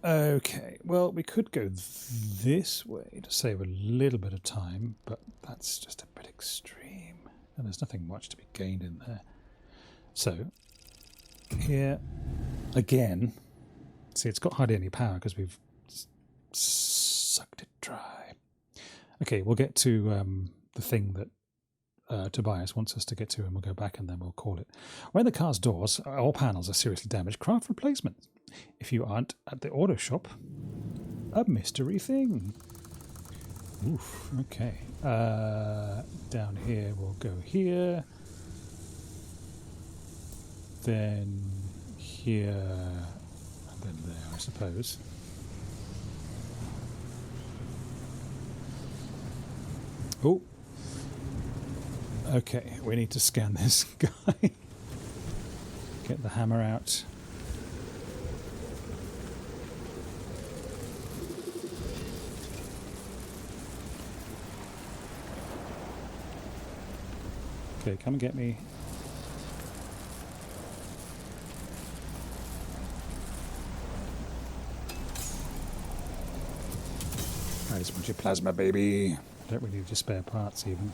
Okay, well, we could go this way to save a little bit of time, but that's just a bit extreme, and there's nothing much to be gained in there. So, here, again, see, it's got hardly any power because we've sucked it dry. Okay, we'll get to the thing that Tobias wants us to get to, and we'll go back and then we'll call it. When the car's doors or panels are seriously damaged, craft replacements. If you aren't at the auto shop, a mystery thing. Oof, okay. Down here, we'll go here. Then here, and then there, I suppose. Oh. Okay, we need to scan this guy. Get the hammer out. Okay, come and get me. I just want your plasma, baby. I don't really need your spare parts, even.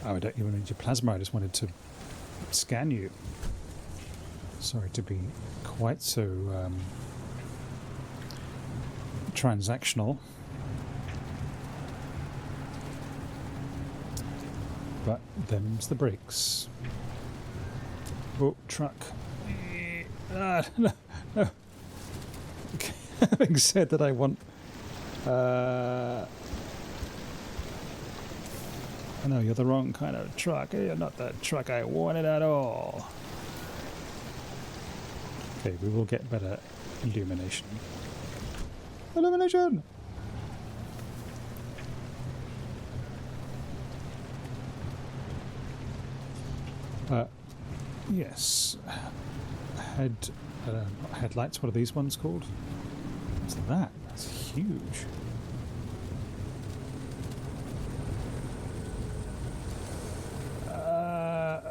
Oh, I don't even need your plasma. I just wanted to scan you. Sorry to be quite so transactional. But them's the brakes. Oh, truck. No, no. Okay. Having said that, I want... no, you're the wrong kind of truck. You're not the truck I wanted at all. Okay, we will get better illumination. Illumination! Yes. Headlights, what are these ones called? What's that? That's huge.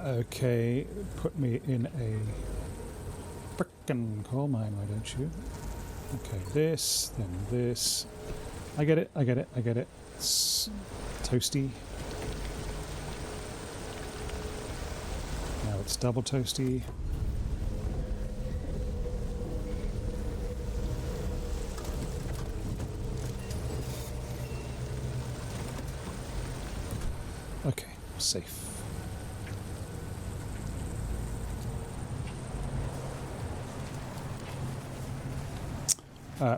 Okay, put me in a frickin' coal mine, why don't you? Okay, this, then this. I get it, I get it, I get it. It's toasty. Now it's double toasty. Okay, safe.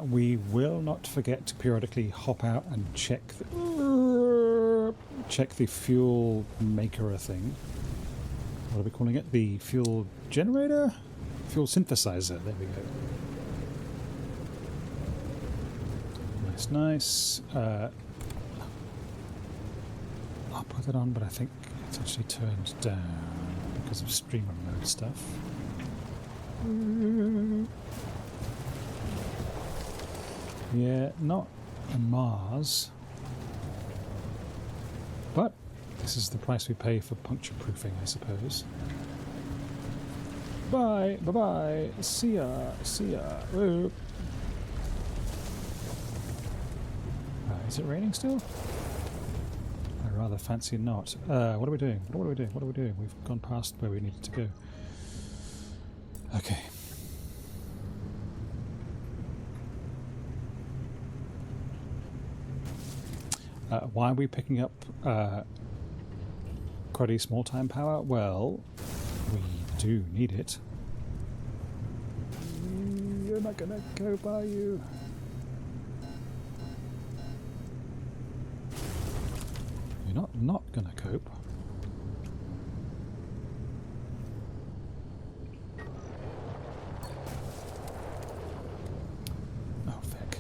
We will not forget to periodically hop out and check the fuel maker thing. What are we calling it? The fuel generator? Fuel synthesizer. There we go. Nice, nice. I'll put it on, but I think it's actually turned down because of streamer mode stuff. Yeah, not a Mars, but this is the price we pay for puncture-proofing, I suppose. Bye, bye-bye, see ya, see ya. Whoa. Is it raining still? I rather fancy not. What are we doing? What are we doing? What are we doing? We've gone past where we needed to go. Okay. Why are we picking up quite a small time power? Well, we do need it. You're not gonna cope, are you? You're not gonna cope. Oh, feck.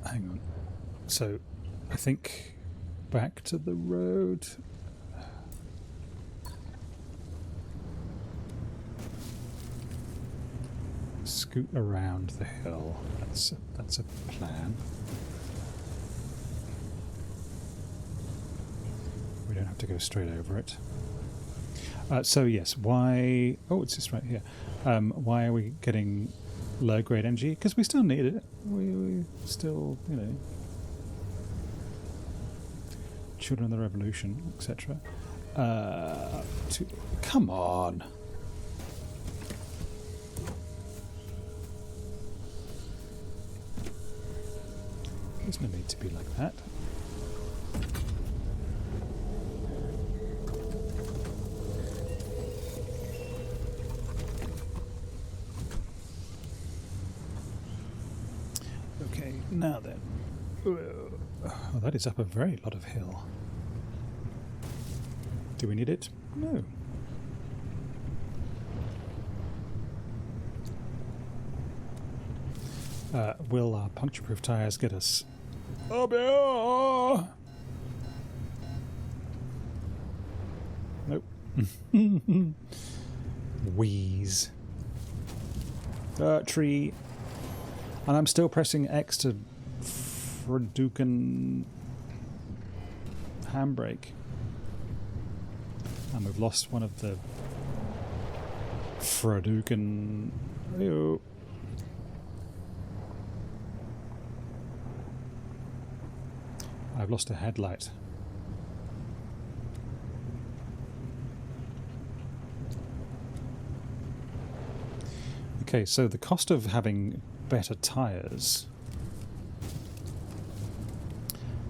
Hang on. So, I think back to the road. Scoot around the hill. That's a plan. We don't have to go straight over it. So yes, why... Oh, it's just right here. Why are we getting low-grade energy? Because we still need it. We still, you know... Children of the Revolution, etc. Come on! There's no need to be like that. Okay, now then. Oh, that is up a very lot of hill. Do we need it? No. Will our puncture-proof tyres get us up here? Nope. Wheeze. Tree. And I'm still pressing X to Fraduken handbrake. And we've lost one of the Fraduken. Ew. I've lost a headlight. Okay, so the cost of having better tyres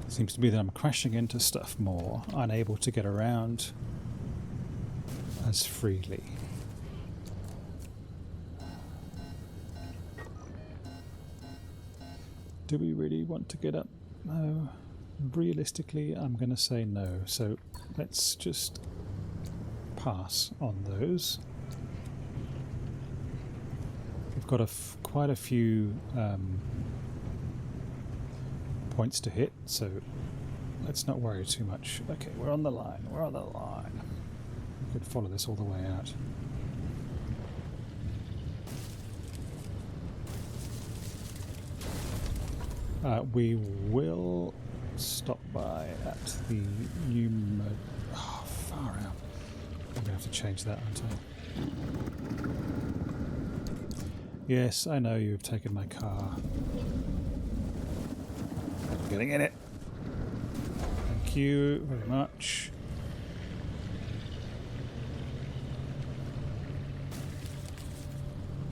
seems to be that I'm crashing into stuff more, unable to get around as freely. Do we really want to get up? No. Realistically, I'm going to say no. So let's just pass on those. We've got quite a few points to hit, so let's not worry too much. Okay, we're on the line. We're on the line. We could follow this all the way out. We will stop by at the new... Oh, far out. I'm going to have to change that, aren't I? Yes, I know you've taken my car. I'm getting in it. Thank you very much.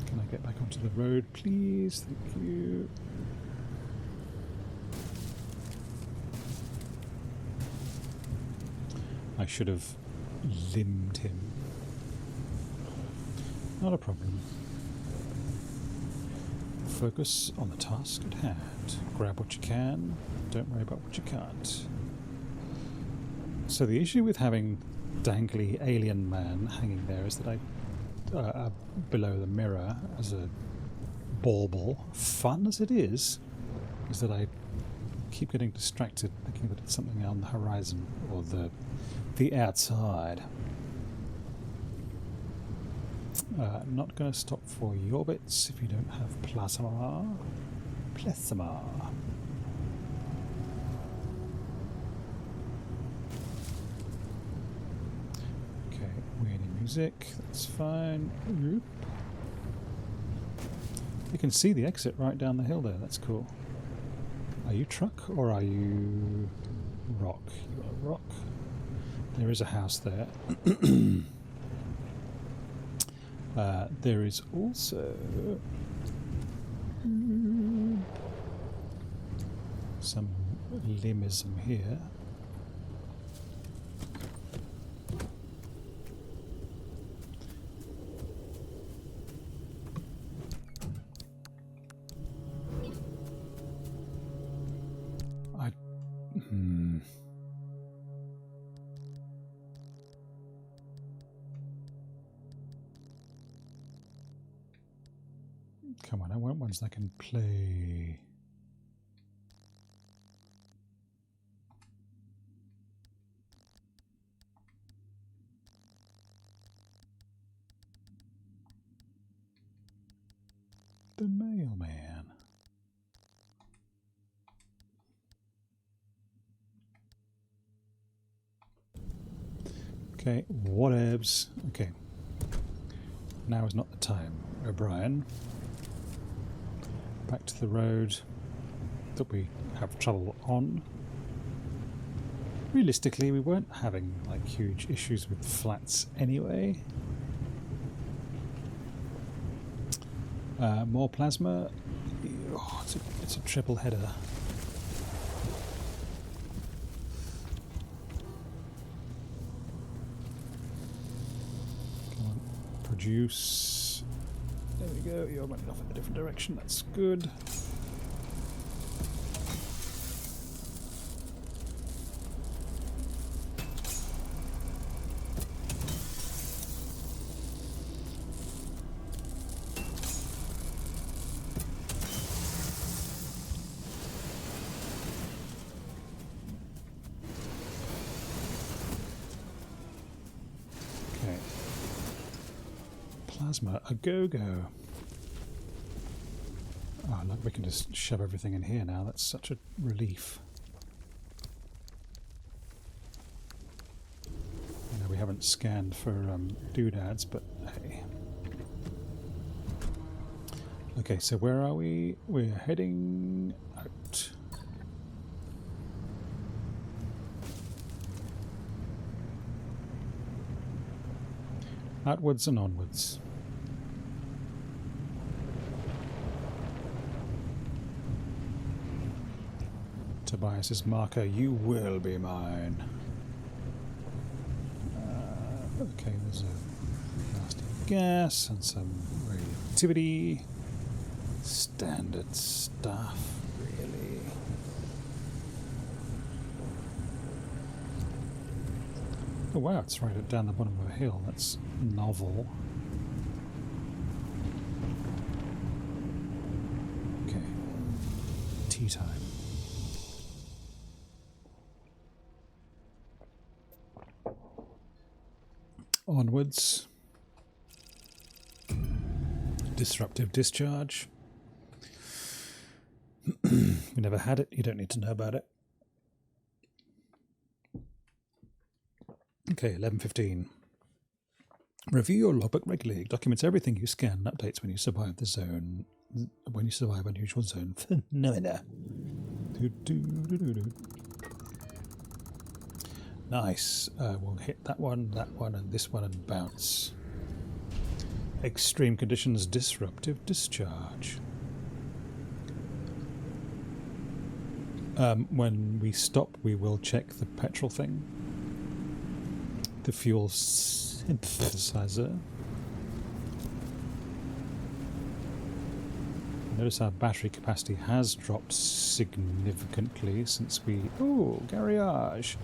Can I get back onto the road, please? Thank you. I should have limbed him. Not a problem. Focus on the task at hand. Grab what you can, don't worry about what you can't. So the issue with having dangly alien man hanging there is that I, below the mirror as a bauble, fun as it is that I keep getting distracted thinking that it's something on the horizon or the outside. Not going to stop for your bits if you don't have plasma. Plasma. Okay, weird music. That's fine. Oop. You can see the exit right down the hill there. That's cool. Are you truck or are you rock? You are rock. There is a house there. There is also some limism here. Come on, I want ones that can play. The mailman. Okay, whatevs. Okay. Now is not the time, O'Brien. Back to the road that we have trouble on. Realistically, we weren't having like huge issues with flats anyway. More plasma. Oh, it's a triple header. Come on, produce. There we go. You're running off in a different direction. That's good. Plasma, a go-go. Oh, look, we can just shove everything in here now. That's such a relief. I know we haven't scanned for doodads, but hey. Okay, so where are we? We're heading out. Outwards and onwards. Tobias's marker, you will be mine. Okay, there's a nasty gas and some radioactivity. Standard stuff, really. Oh wow, it's right down the bottom of a hill. That's novel. Okay. Tea time. Onwards. Disruptive discharge. You never had it, you don't need to know about it. Okay, 11:15. Review your logbook regularly. It documents everything you scan and updates when you survive the zone. When you survive unusual zone phenomena. Nice. We'll hit that one, and this one, and bounce. Extreme conditions, disruptive discharge. When we stop, we will check the petrol thing. The fuel synthesizer. Notice our battery capacity has dropped significantly since we... Oh, garage.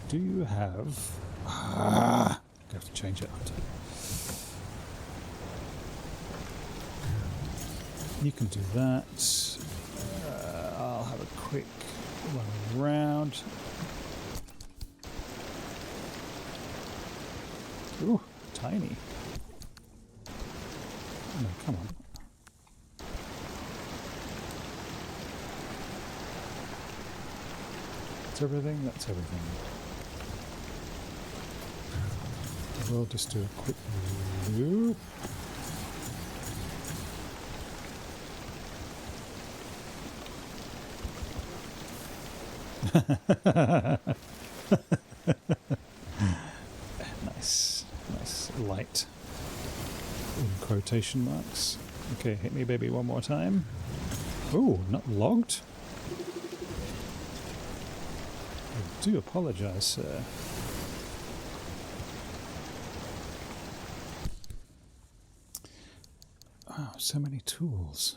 Do you have... I have to change it. You can do that. I'll have a quick run around. Ooh, tiny. No, come on. That's everything? That's everything. We'll just do a quick loop. Nice. Nice light in quotation marks. Okay, hit me baby one more time. Ooh, not logged? I do apologize, sir. Wow, so many tools.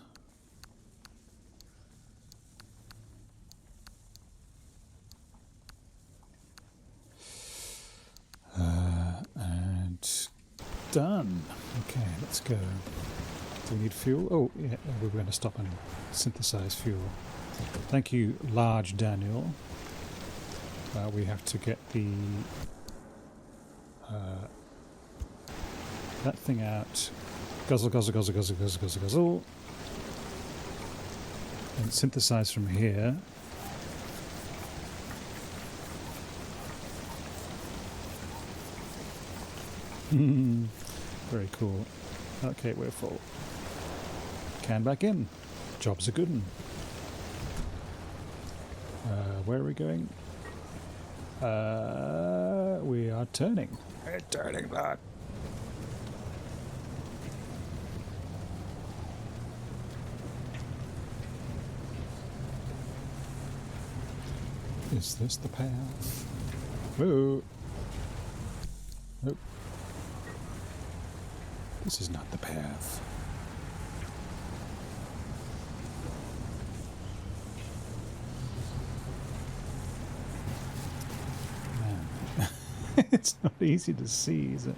And done. Okay, let's go. Do we need fuel? Oh, yeah, we're going to stop and synthesize fuel. Thank you, Large Daniel. We have to get the that thing out. Guzzle, guzzle, guzzle, guzzle, guzzle, guzzle, guzzle. And synthesize from here. Very cool. Okay, we're full. Can back in. Job's a good one. Where are we going? We are turning. We're turning back. Is this the path? Whoa. Nope. This is not the path. Man. It's not easy to see, is it?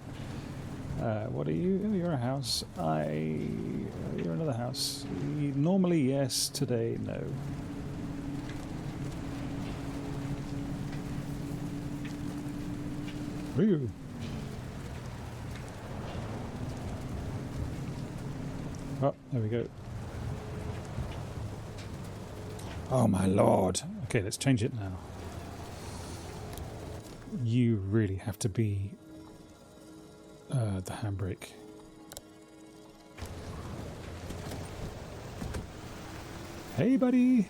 What are you? Oh, you're a house. You're another house. Normally yes, today no. Woo. Oh, there we go. Oh my lord. Okay, let's change it now. You really have to be the handbrake. Hey, buddy.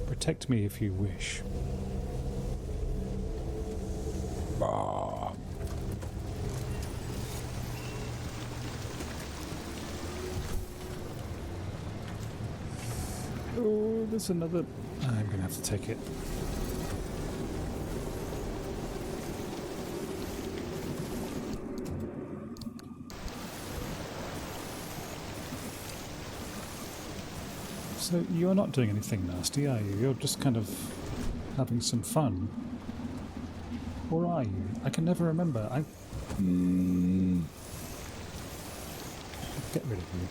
Protect me if you wish. Bah. Oh, there's another. I'm going to have to take it. So you're not doing anything nasty, are you? You're just kind of having some fun. Or are you? I can never remember. Get rid of you.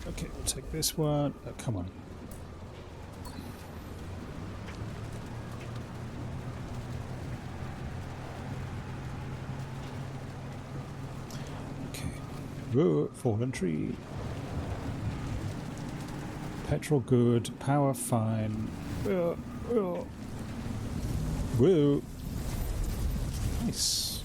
Okay, we'll take this one. Oh, come on. Whoa, fallen tree. Petrol good, power fine. Whoa. Nice.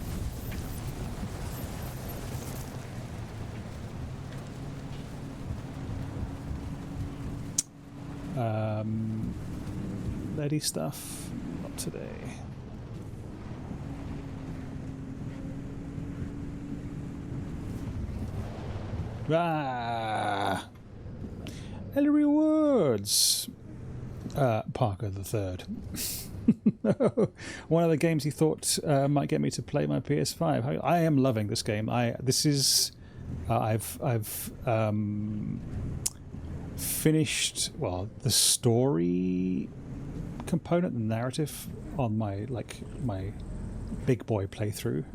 Lady stuff, not today. Ah, early rewards. Parker the Third. One of the games he thought might get me to play my PS5. I am loving this game. I've finished the story component, the narrative on my big boy playthrough,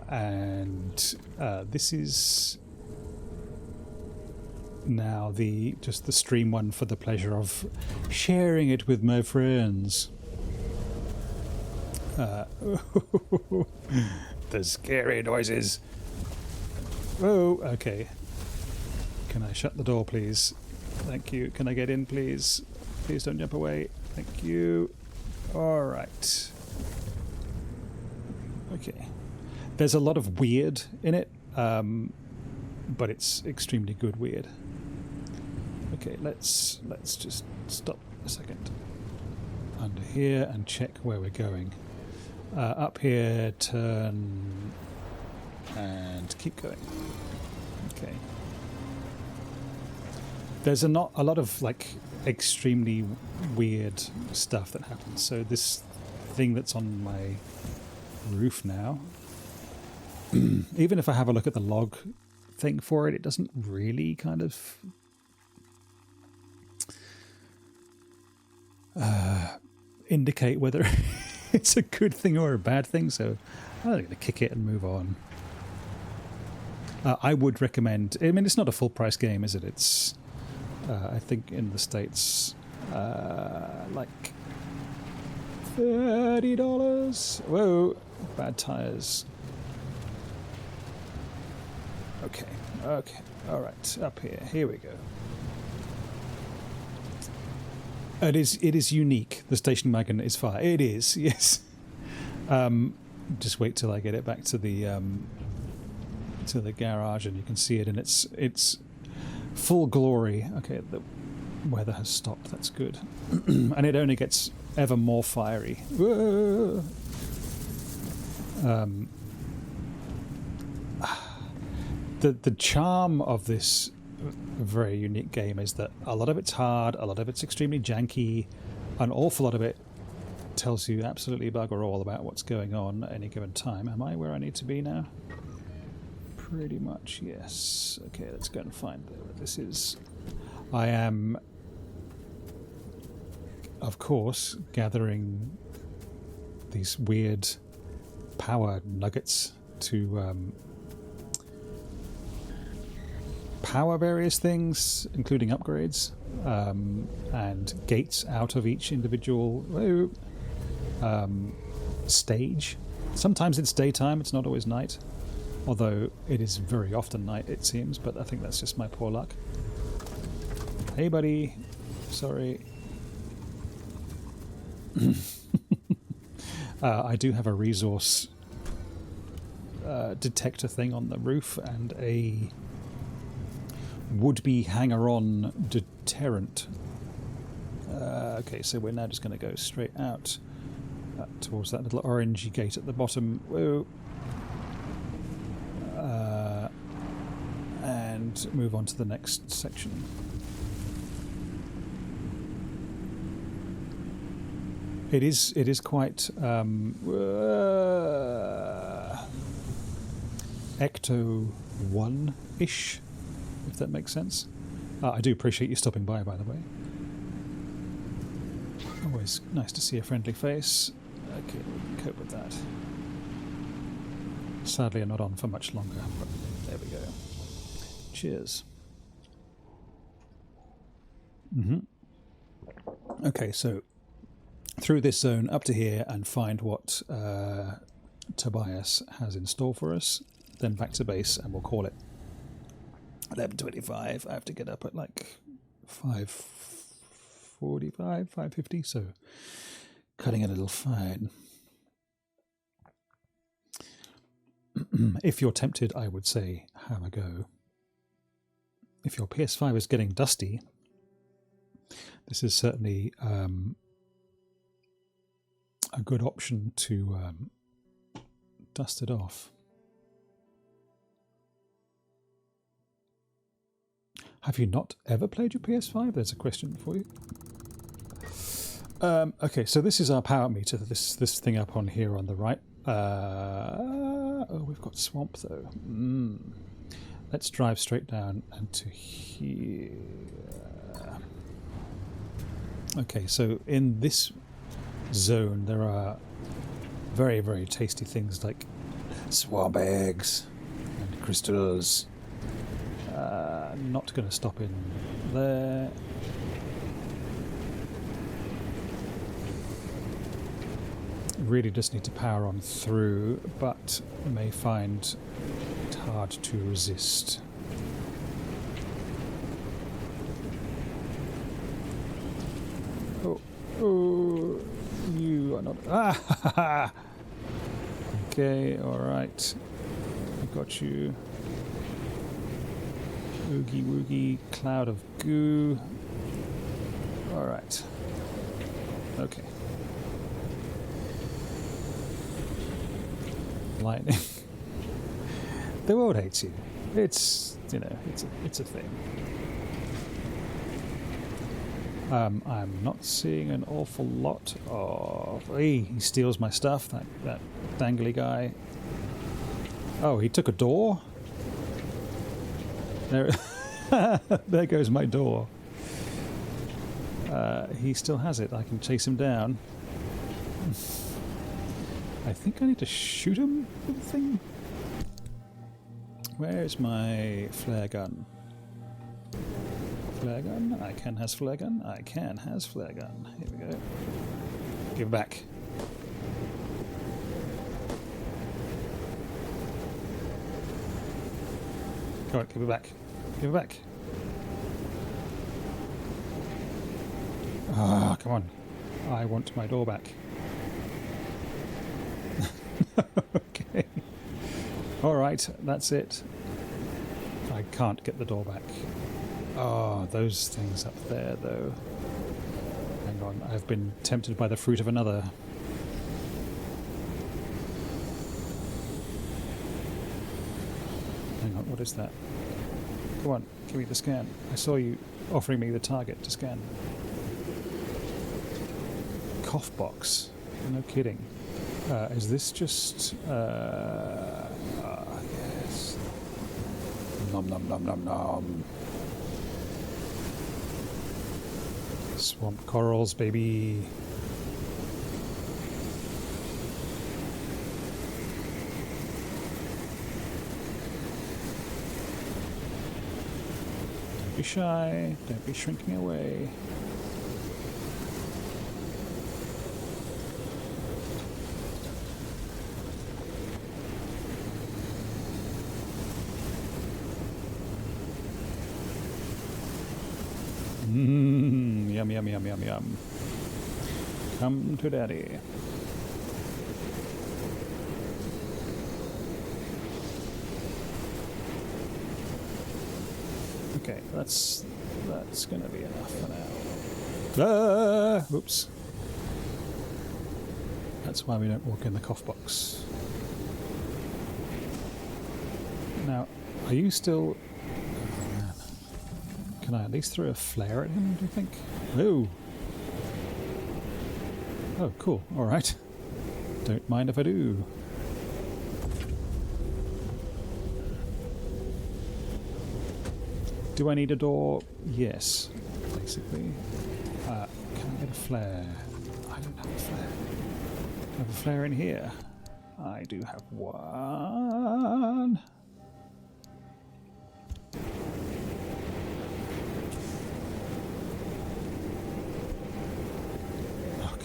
and this is now the stream one for the pleasure of sharing it with my friends. The scary noises. Oh, okay. Can I shut the door, please? Thank you. Can I get in, please? Please don't jump away. Thank you. All right. Okay. There's a lot of weird in it, but it's extremely good weird. Okay, let's just stop a second. Under here and check where we're going. Up here, turn, and keep going. Okay. There's not a lot of extremely weird stuff that happens. So this thing that's on my roof now, even if I have a look at the log thing for it, it doesn't really kind of indicate whether it's a good thing or a bad thing. So I'm going to kick it and move on. I would recommend. I mean, it's not a full price game, is it? It's I think in the States, like $30. Whoa, bad tires. Okay, okay, alright, up here. Here we go. It is unique. The station wagon is fire. It is, yes. Just wait till I get it back to the garage and you can see it in its full glory. Okay, the weather has stopped. That's good. And it only gets ever more fiery. The charm of this very unique game is that a lot of it's hard, a lot of it's extremely janky, an awful lot of it tells you absolutely bugger all about what's going on at any given time. Am I where I need to be now? Pretty much, yes. Okay, let's go and find where this is. I am, of course, gathering these weird power nuggets to power various things, including upgrades, and gates out of each individual stage. Sometimes it's daytime, it's not always night, although it is very often night, it seems, but I think that's just my poor luck. Hey buddy, sorry. I do have a resource detector thing on the roof and a would-be hanger-on deterrent. Okay, so we're now just going to go straight out towards that little orangey gate at the bottom. Whoa. And move on to the next section. It is quite Ecto 1-ish, if that makes sense. I do appreciate you stopping by the way. Always nice to see a friendly face. Okay, we can cope with that. Sadly, I'm not on for much longer, but there we go. Cheers. Okay, so through this zone up to here and find what Tobias has in store for us, then back to base and we'll call it 11:25. I have to get up at like 5:45, 5:50, so cutting it a little fine. If you're tempted, I would say have a go. If your PS5 is getting dusty, this is certainly a good option to dust it off. Have you not ever played your PS5? There's a question for you. Okay, so this is our power meter. This thing up on here on the right. Oh, we've got swamp though. Let's drive straight down and to here. Okay, so in this zone there are very, very tasty things like swamp eggs and crystals. Not going to stop in there. Really just need to power on through, but may find it hard to resist. Oh, you are not. Ah! Okay, alright. I got you. Oogie woogie, cloud of goo. Alright. Okay. Lightning. The world hates you. It's, you know, it's a thing. I'm not seeing an awful lot of... Hey, he steals my stuff, that dangly guy. Oh, he took a door? There, there goes my door. He still has it. I can chase him down. I think I need to shoot him with the thing. Where's my flare gun? Flare gun? I can has flare gun. I can has flare gun. Here we go. Give it back. Come on, give it back. Give it back. Ah, come on. I want my door back. Okay. Alright, that's it. I can't get the door back. Oh, those things up there, though. Hang on, I've been tempted by the fruit of another. Hang on, what is that? Come on, give me the scan. I saw you offering me the target to scan. Cough box. No kidding. Is this just... yes. Nom nom nom nom nom. Swamp corals, baby. Don't be shy. Don't be shrinking away. Yum, yum, yum, yum, yum. Come to daddy. Okay, that's gonna be enough for now. Ah! Oops. That's why we don't walk in the cough box. Now, are you still... Can I at least throw a flare at him, do you think? Oh! Oh, cool. Alright. Don't mind if I do. Do I need a door? Yes, basically. Can I get a flare? I don't have a flare. I have a flare in here. I do have one.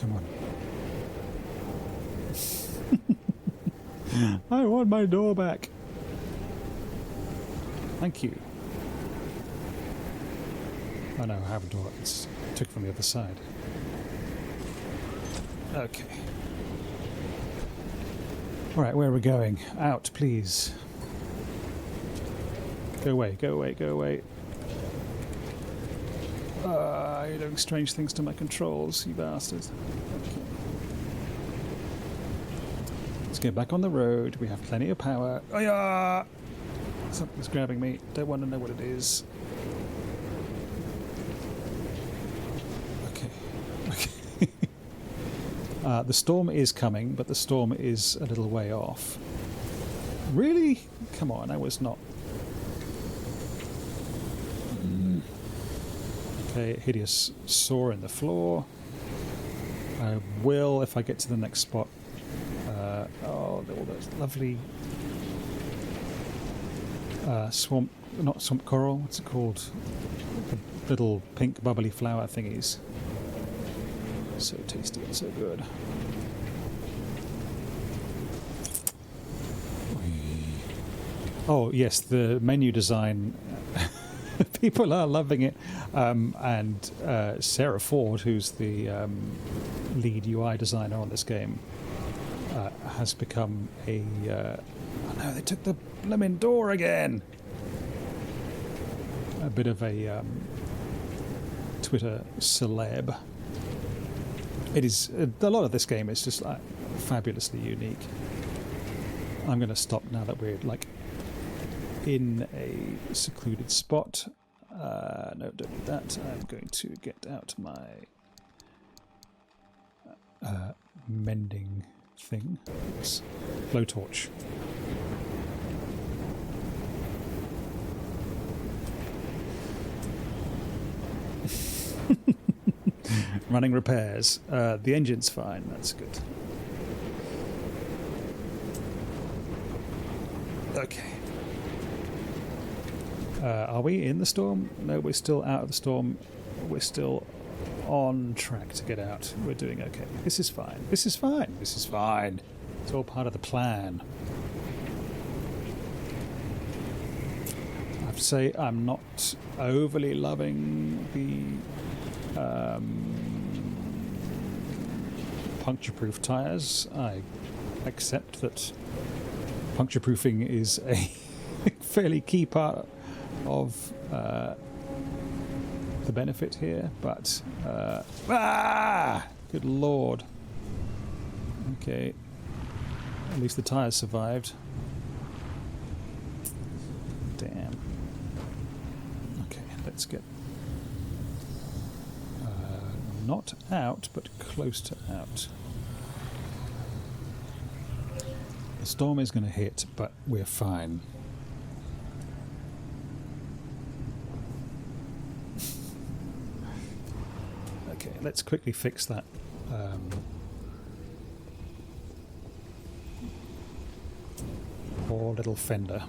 Come on. I want my door back. Thank you. Oh no, I have a door. It's took from the other side. Okay. Alright, where are we going? Out, please. Go away, go away, go away. You're doing strange things to my controls, you bastard. Okay. Let's get back on the road. We have plenty of power. Oh yeah! Something's grabbing me. Don't want to know what it is. Okay. Okay. The storm is coming, but the storm is a little way off. Really? Come on, I was not... Okay, hideous saw in the floor. I will if I get to the next spot. Oh, all those lovely swamp, not swamp coral, what's it called? The little pink bubbly flower thingies. So tasty and so good. Oh yes, the menu design. People are loving it, and Sarah Ford, who's the lead UI designer on this game, has become a... oh no, they took the blimmin' door again! A bit of a Twitter celeb. It is... a lot of this game is just fabulously unique. I'm going to stop now that we're like in a secluded spot. No, don't do that. I'm going to get out my mending thing. It's blowtorch. Running repairs. The engine's fine. That's good. Okay. Are we in the storm? No, we're still out of the storm. We're still on track to get out. We're doing okay. This is fine. This is fine. This is fine. It's all part of the plan. to say I'm not overly loving the puncture-proof tires. I accept that puncture-proofing is a fairly key part of the benefit here, but good lord. Okay, at least the tires survived. Damn. Okay, let's get not out, but close to out. The storm is going to hit, but we're fine. Okay, let's quickly fix that. Poor little fender.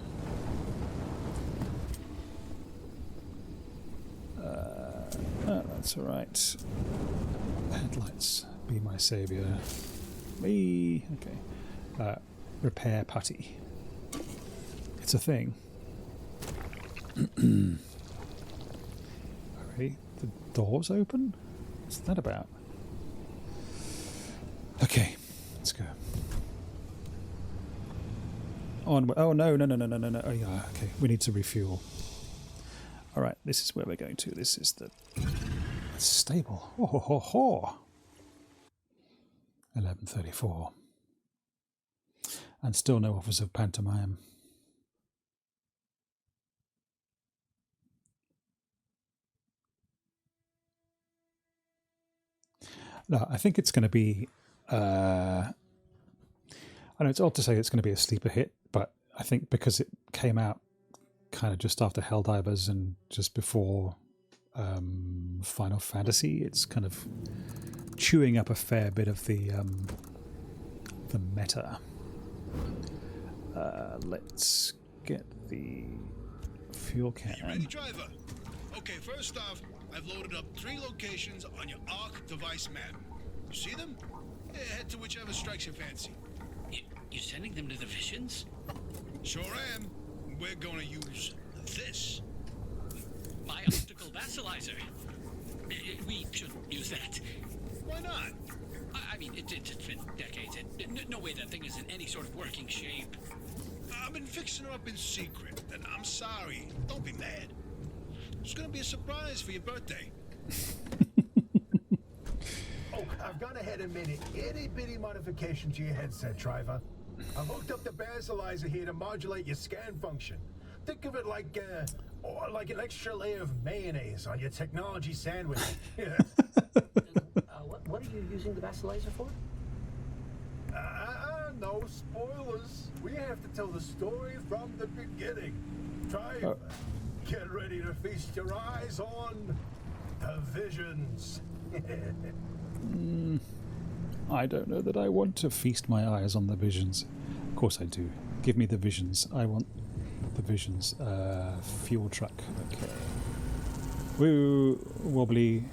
Oh, that's all right. Headlights, be my saviour. Me. Okay. Repair putty. It's a thing. Alrighty, the door's open? What's that about? Okay, let's go. Onward. Oh no. Oh yeah, okay. We need to refuel. Alright, this is where we're going to. This is the stable. Oh ho ho ho. 11:34. And still no offers of pantomime. No, I think it's going to be... I know it's odd to say it's going to be a sleeper hit, but I think because it came out kind of just after Helldivers and just before Final Fantasy, it's kind of chewing up a fair bit of the meta. Let's get the fuel can. You ready, driver? Okay, first off, I've loaded up 3 locations on your ARC device map. You see them? Yeah, head to whichever strikes your fancy. You're sending them to the visions? Sure am. We're gonna use this. My optical Bassilizer. We shouldn't use that. Why not? I mean, it's been decades. No way that thing is in any sort of working shape. I've been fixing her up in secret, and I'm sorry. Don't be mad. It's gonna be a surprise for your birthday. Oh, I've gone ahead and made an itty-bitty modification to your headset, driver. I've hooked up the Bassilizer here to modulate your scan function. Think of it like an extra layer of mayonnaise on your technology sandwich. What are you using the Bassilizer for? No spoilers. We have to tell the story from the beginning. Driver, get ready to feast your eyes on the visions. I don't know that I want to feast my eyes on the visions. Of course I do. Give me the visions. I want the visions. Fuel truck. Okay. Woo, wobbly.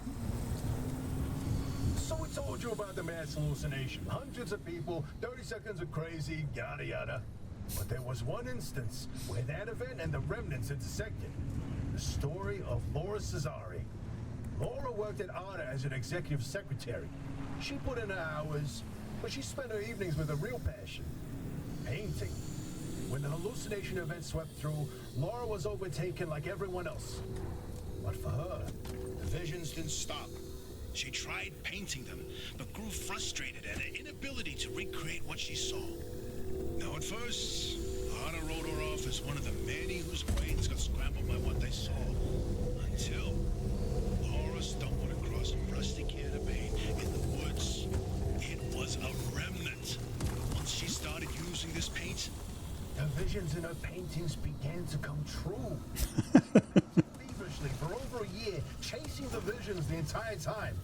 So we told you about the mass hallucination. Hundreds of people, 30 seconds of crazy, yada yada. But there was one instance where that event and the remnants intersected. The story of Laura Cesari. Laura worked at ARDA as an executive secretary. She put in her hours, but she spent her evenings with a real passion. Painting. When the hallucination event swept through, Laura was overtaken like everyone else. But for her, The visions didn't stop. She tried painting them, but grew frustrated at her inability to recreate what she saw. Now at first, Arda wrote her off as one of the many whose brains got scrambled by what they saw. Until Laura stumbled across a rusty can of paint in the woods. It was a remnant. Once she started using this paint, the visions in her paintings began to come true. Feverishly for over a year, chasing the visions the entire time.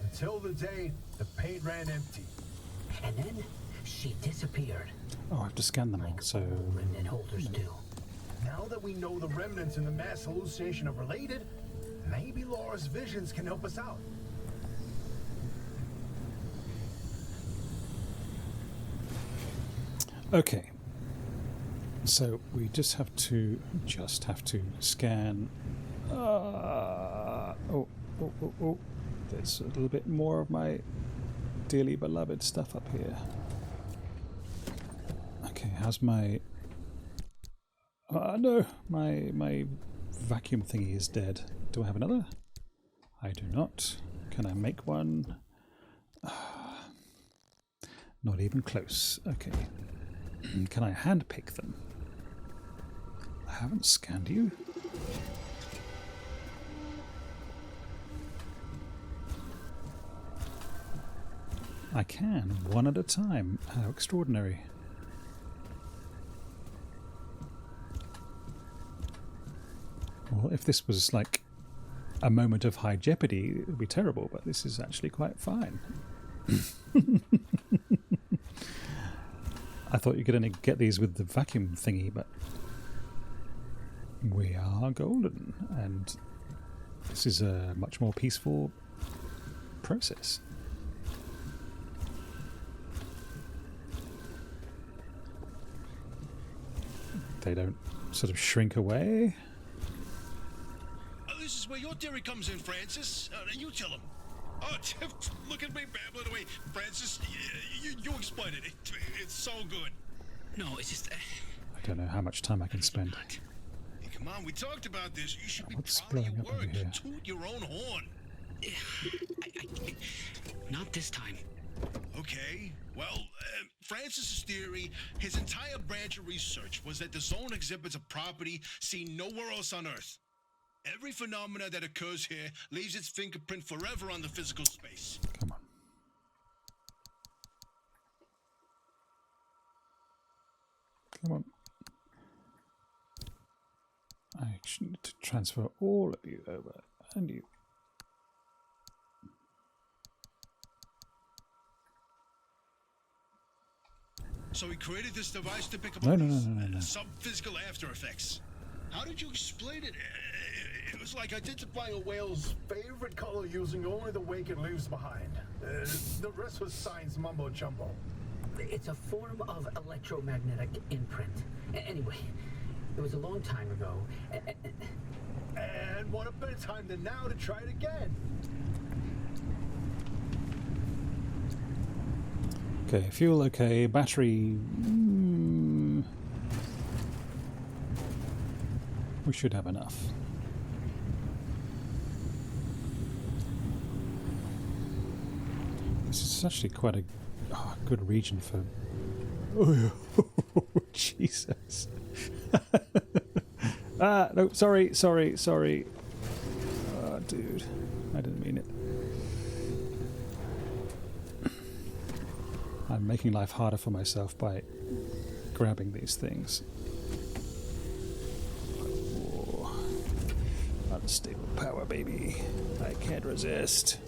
Until the day the paint ran empty. And then she disappeared. Oh, I have to scan them all, so... Remnant holders do. Now that we know the remnants and the mass hallucination are related, maybe Laura's visions can help us out. Okay. So we just have to scan. Oh. There's a little bit more of my dearly beloved stuff up here. Okay, how's my... no, my vacuum thingy is dead. Do I have another? I do not. Can I make one? Not even close. Okay. Can I handpick them? I haven't scanned you. I can, one at a time. How extraordinary. Well, if this was like a moment of high jeopardy, it would be terrible, but this is actually quite fine. I thought you could only get these with the vacuum thingy, but we are golden, and this is a much more peaceful process. They don't sort of shrink away. This is where your theory comes in, Francis. You tell him. Oh, look at me babbling away. Francis, you explain it. It's so good. No, it's just... I don't know how much time I can spend. Hey, come on, we talked about this. You should be What's proud of your blowing up over work. here? Toot your own horn. Not this time. Okay, well, Francis's theory, his entire branch of research was that the zone exhibits a property seen nowhere else on Earth. Every phenomena that occurs here leaves its fingerprint forever on the physical space. Come on. Come on. I actually need to transfer all of you over, and you. So he created this device to pick up No. some physical after effects. How did you explain it? It was like identifying a whale's Favorite color using only the wake it leaves behind. The rest was science mumbo jumbo. It's a form of electromagnetic imprint. Anyway, it was a long time ago. And what a better time than now to try it again. Okay, fuel okay, battery... we should have enough. This is actually quite a good region for... Oh, Jesus. No, sorry. Oh, dude, I didn't mean it. I'm making life harder for myself by grabbing these things. Oh, unstable power, baby. I can't resist.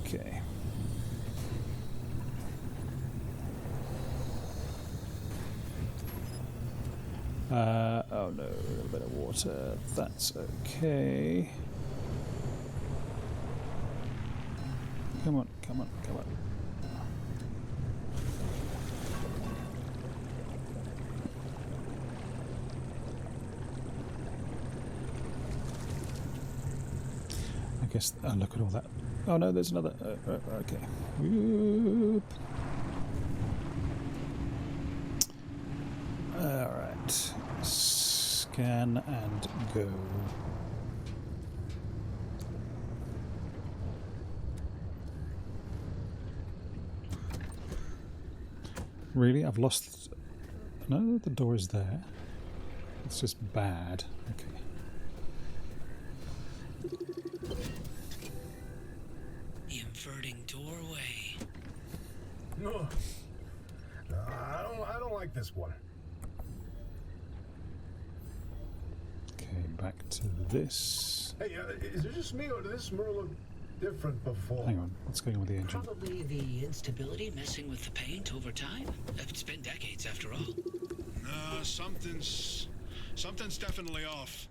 Okay. Oh no, a little bit of water. That's okay. Come on. I guess, look at all that. Oh no, there's another. Okay. Whoop. Alright. Scan and go. Really? I've lost... No, the door is there. It's just bad. Okay. The inverting doorway. No, I don't like this one. Okay, back to this. Hey, is it just me or did this mural look different before? Hang on, what's going on with the engine? Probably the Instability messing with the paint over time? It's been decades after all. Something's definitely off.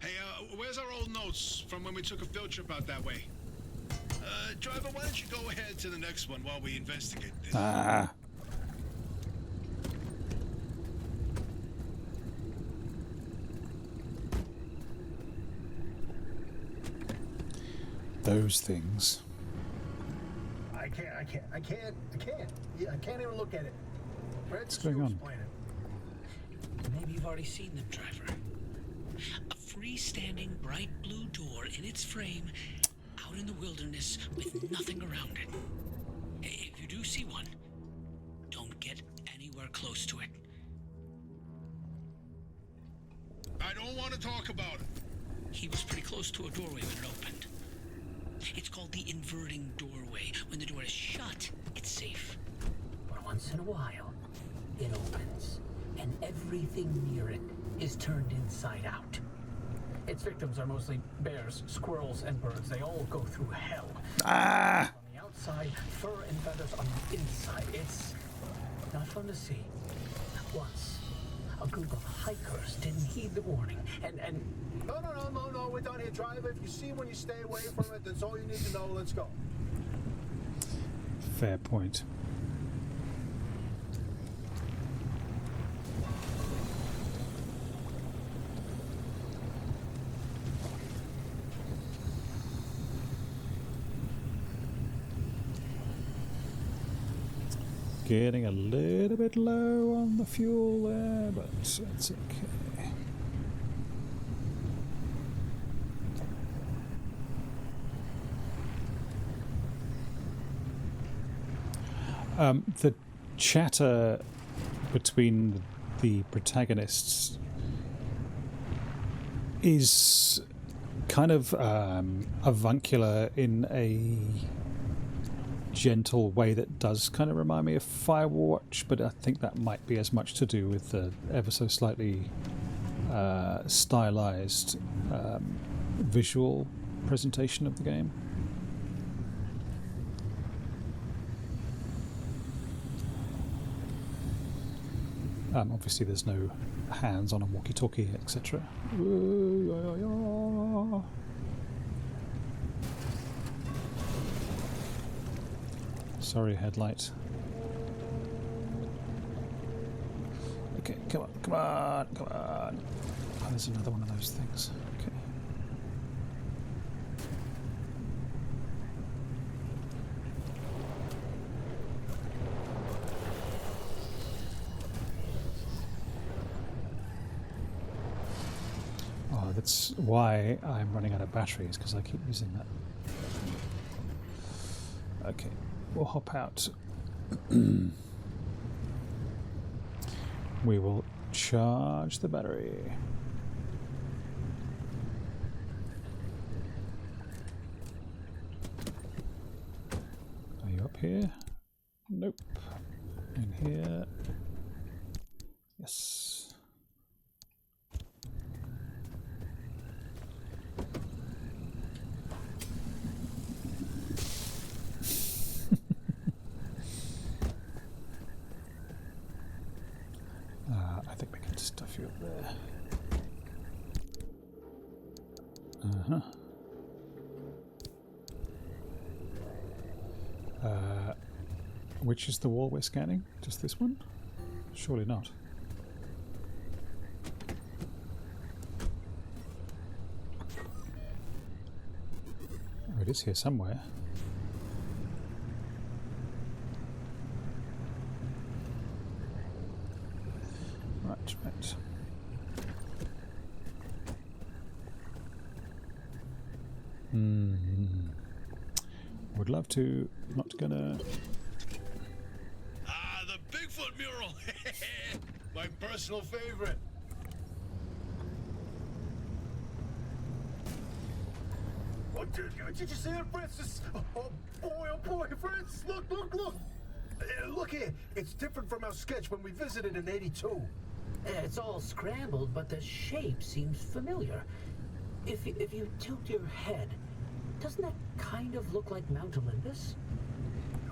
Hey, where's our old notes from when we took a field trip out that way? Driver, why don't you go ahead to the next one while we investigate this? Ah. Those things. I can't. Yeah, I can't even look at it. What's going on? Maybe you've already seen them, Driver. A freestanding bright blue door in its frame, out in the wilderness with nothing around it. If you do see one, don't get anywhere close to it. I don't want to talk about it. He was pretty close to a doorway when it opened. It's called the inverting doorway. When the door is shut, it's safe. But once in a while, it opens, and everything near it is turned inside out. Its victims are mostly bears, squirrels, and birds. They all go through hell. Ah! On the outside, fur and feathers on the inside. It's not fun to see. Once, a group of hikers didn't heed the warning, and No, we're done here, driver. If you see one, you stay away from it. That's all you need to know. Let's go. Fair point. Getting a little bit low on the fuel there, but it's okay. The chatter between the protagonists is kind of avuncular in a gentle way that does kind of remind me of Firewatch, but I think that might be as much to do with the ever so slightly stylized visual presentation of the game. Obviously there's no hands on a walkie-talkie, etc. Sorry, headlight. Okay, come on. Oh, there's another one of those things. Okay. Oh, that's why I'm running out of batteries, because I keep using that. Okay. We'll hop out. We will charge the battery. Are you up here? Nope. In here. Yes. I think we can stuff you up there. Which is the wall we're scanning? Just this one? Surely not. Oh, it is here somewhere. Right. Would love to. Not gonna. Ah, the Bigfoot mural. My personal favorite. What did you see that, Francis? Oh boy, Francis! Look! Look here. It's different from our sketch when we visited in '82. it's all scrambled, but the shape seems familiar. If you tilt your head, doesn't that kind of look like Mount Olympus?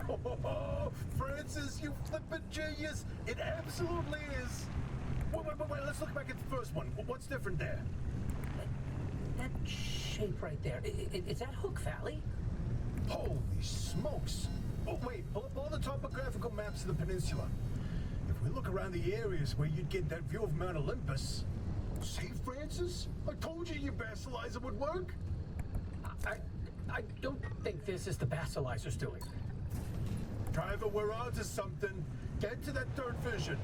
Oh, Francis, you flippin' genius! It absolutely is. Wait, let's look back at the first one. What's different there? That shape right there, is that Hook Valley? Holy smokes! Oh wait, pull up all the topographical maps of the peninsula. If we look around the areas where you'd get that view of Mount Olympus... See, Francis? I told you your Bassilizer would work. I don't think this is the Bassilizer's doing. Driver, we're on to something. Get to that third vision.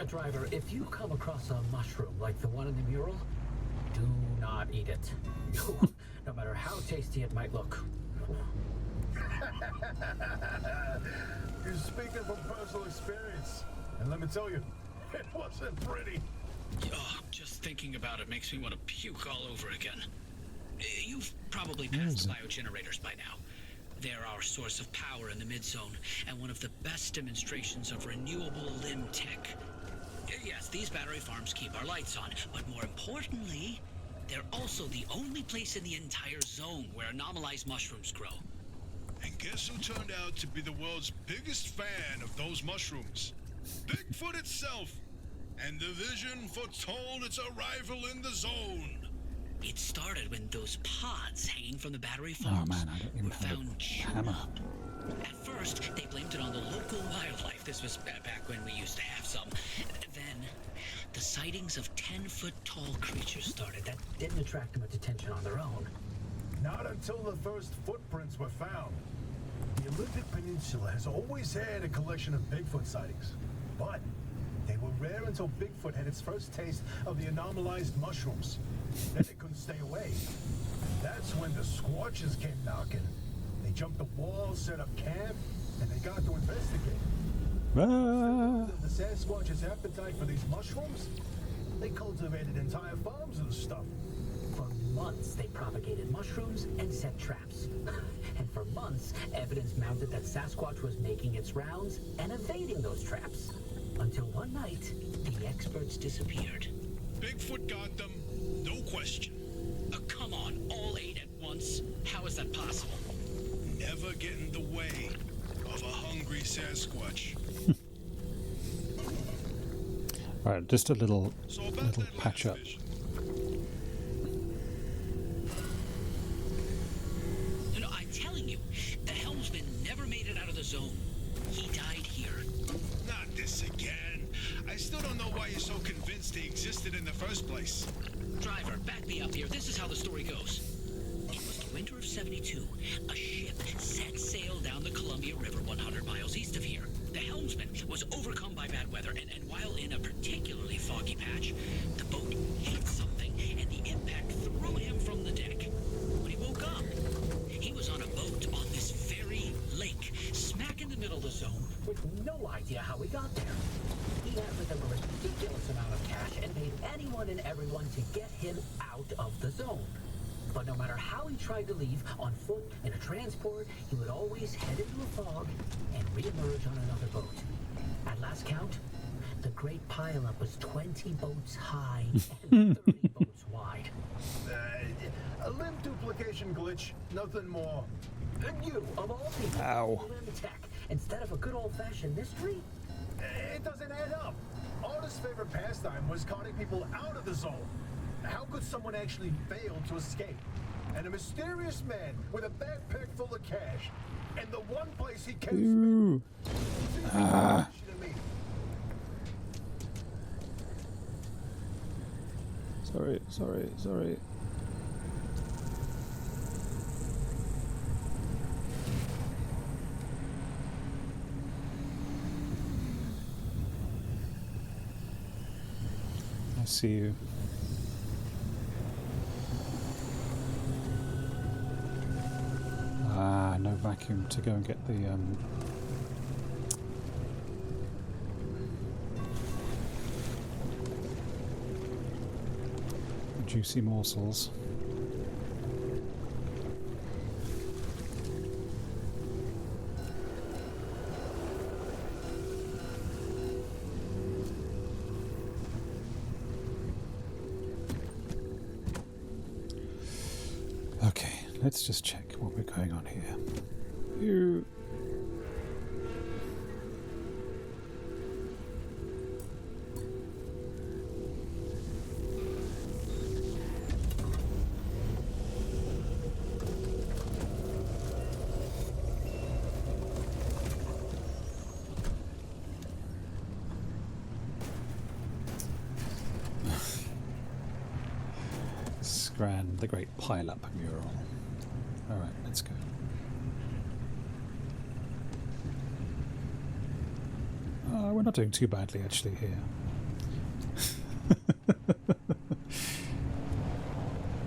Driver, if you come across a mushroom like the one in the mural, do not eat it. No matter how tasty it might look. You're speaking from personal experience. And let me tell you, it wasn't pretty. Oh, just thinking about it makes me want to puke all over again. You've probably passed biogenerators by now. They're our source of power in the mid-zone, and one of the best demonstrations of renewable limb tech. Yes, these battery farms keep our lights on, but more importantly, they're also the only place in the entire zone where anomalized mushrooms grow. And guess who turned out to be the world's biggest fan of those mushrooms? Bigfoot itself! And the vision foretold its arrival in the zone. It started when those pods hanging from the battery farms were found chewed up. At first, they blamed it on the local wildlife. This was back when we used to have some. Then, the sightings of 10-foot-tall creatures started. That didn't attract much attention on their own. Not until the first footprints were found. The Olympic Peninsula has always had a collection of Bigfoot sightings, but they were rare until Bigfoot had its first taste of the anomalized mushrooms. Then it couldn't stay away. That's when the Squatches came knocking. They jumped the wall, set up camp, and they got to investigate. The Sasquatch's appetite for these mushrooms? They cultivated entire farms of the stuff. For months, they propagated mushrooms and set traps. And for months, evidence mounted that Sasquatch was making its rounds and evading those traps. Until one night, the experts disappeared. Bigfoot got them, no question. Come on, all 8 at once? How is that possible? Never get in the way of a hungry Sasquatch. Right, just a little So about that patch last up. vision. No, I'm telling you, the helmsman never made it out of the zone. He died here. Not this again. I still don't know why you're so convinced he existed in the first place. Driver, back me up here. This is how the story goes. It was the winter of '72. A ship set sail down the Columbia River 100 miles east of here. The helmsman was overcome by bad weather, and while in a particularly foggy patch, the boat hit something, and the impact threw him from the deck. When he woke up, he was on a boat on this very lake, smack in the middle of the zone. With no idea how he got there. He had with him a ridiculous amount of cash and paid anyone and everyone to get him out of the zone. But no matter how he tried to leave, on foot, in a transport, he would always head into a fog and reemerge on another boat. At last count, the great pileup was 20 boats high and 30 boats wide. A limb duplication glitch, nothing more. And you, of all people, Ow. limb tech instead of a good old-fashioned mystery? It doesn't add up. Artist's favorite pastime was conning people out of the zone. How could someone actually fail to escape? And a mysterious man with a backpack full of cash, and the one place he can spend. Sorry. I see you. No vacuum to go and get the juicy morsels. Okay, let's just check what we're going on here. and the great pile-up mural. Alright, let's go. We're not doing too badly actually here.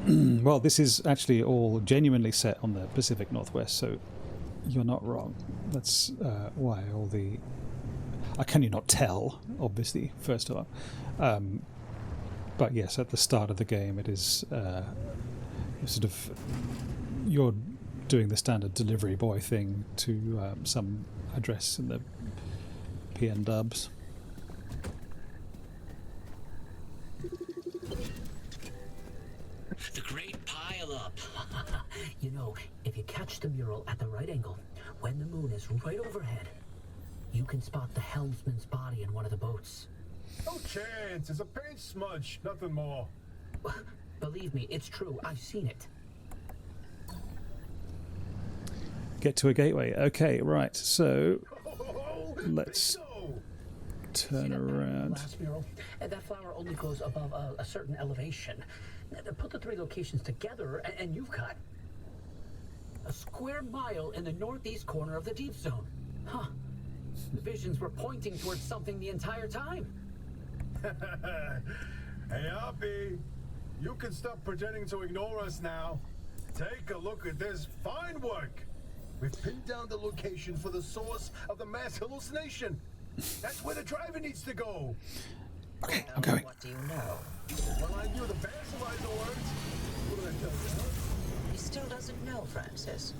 Well, this is actually all genuinely set on the Pacific Northwest, so you're not wrong. That's why all the... can you not tell, obviously, first of all. But yes, at the start of the game it is you're doing the standard delivery boy thing to some address in the PN dubs. The great pile-up. You know, if you catch the mural at the right angle, when the moon is right overhead, you can spot the helmsman's body in one of the boats. No chance. It's a paint smudge. Nothing more. Believe me, it's true. I've seen it. Get to a gateway. Okay, right. So let's turn around. Last mural. That flower only goes above a certain elevation. Put the 3 locations together, and you've got a square mile in the northeast corner of the deep zone. Huh. The visions were pointing towards something the entire time. Hey, Hoppy, you can stop pretending to ignore us now. Take a look at this fine work. We've pinned down the location for the source of the mass hallucination. That's where the driver needs to go. Okay, I'm going. What do you know? Well, I knew the Bassilizer words. What did I tell you, huh? He still doesn't know, Francis.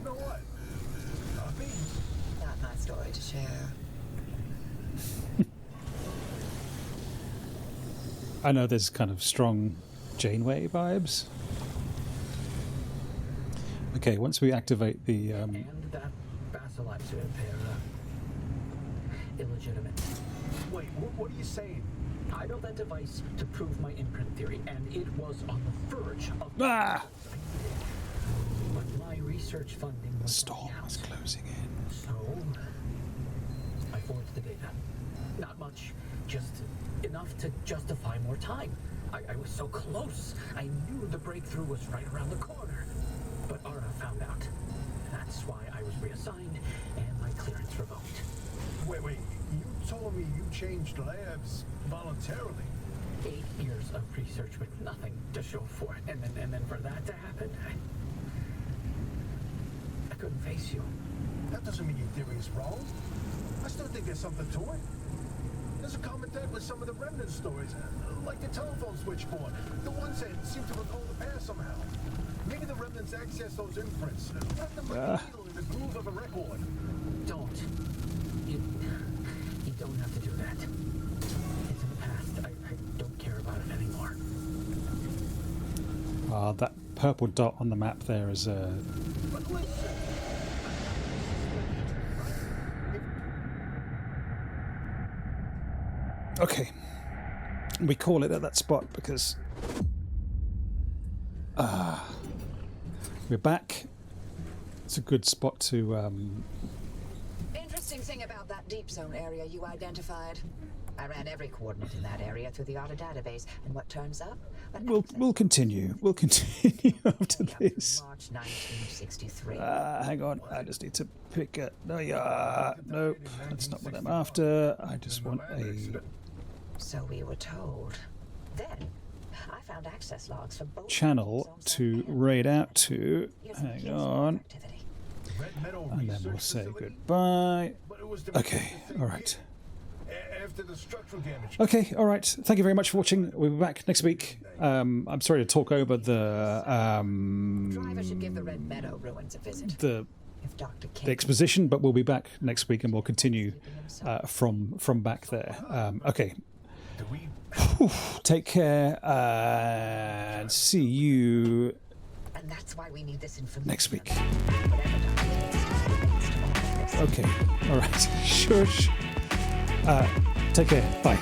Know what? Hoppy? Not my story to share. I know there's kind of strong Janeway vibes. Okay, once we activate the... And that Bassilizer, they're illegitimate. Wait, what are you saying? I built that device to prove my imprint theory, and it was on the verge of... Ah! But my research funding was Storm running out. is closing in. So, I forged the data. Not much, just enough to justify more time. I was so close. I knew the breakthrough was right around the corner. But Ara found out. That's why I was reassigned and my clearance revoked. Wait, you told me you changed labs voluntarily. 8 years of research with nothing to show for it. And then for that to happen, I couldn't face you. That doesn't mean your theory is wrong. I still think there's something to it. There's a common thread with some of the remnant stories, like the telephone switchboard. The ones that seem to recall the past somehow. Maybe the remnants access those imprints. Let them like a needle in the groove of a record. Don't. You don't have to do that. It's in the past. I don't care about it anymore. That purple dot on the map there is a... But listen. Okay. We call it at that spot because... we're back. It's a good spot to... Interesting thing about that deep zone area you identified. I ran every coordinate in that area through the auto database, and what turns up? We'll continue. We'll continue after this. March 1963. Hang on. I just need to pick a... Nope. That's not what I'm after. I just want a... So we were told. Then I found access logs for both channel to raid out to. Hang on. And then we'll say goodbye. Okay, alright. After the structural damage. Okay, alright. Thank you very much for watching. We'll be back next week. I'm sorry to talk over the Driver should give the Red Meadow ruins a visit. the If Dr. King exposition, but we'll be back next week and we'll continue from back there. Okay. Take care and see you and that's why we need this information next week. Whatever Dr. King Okay, alright. Shush. Take care. Bye.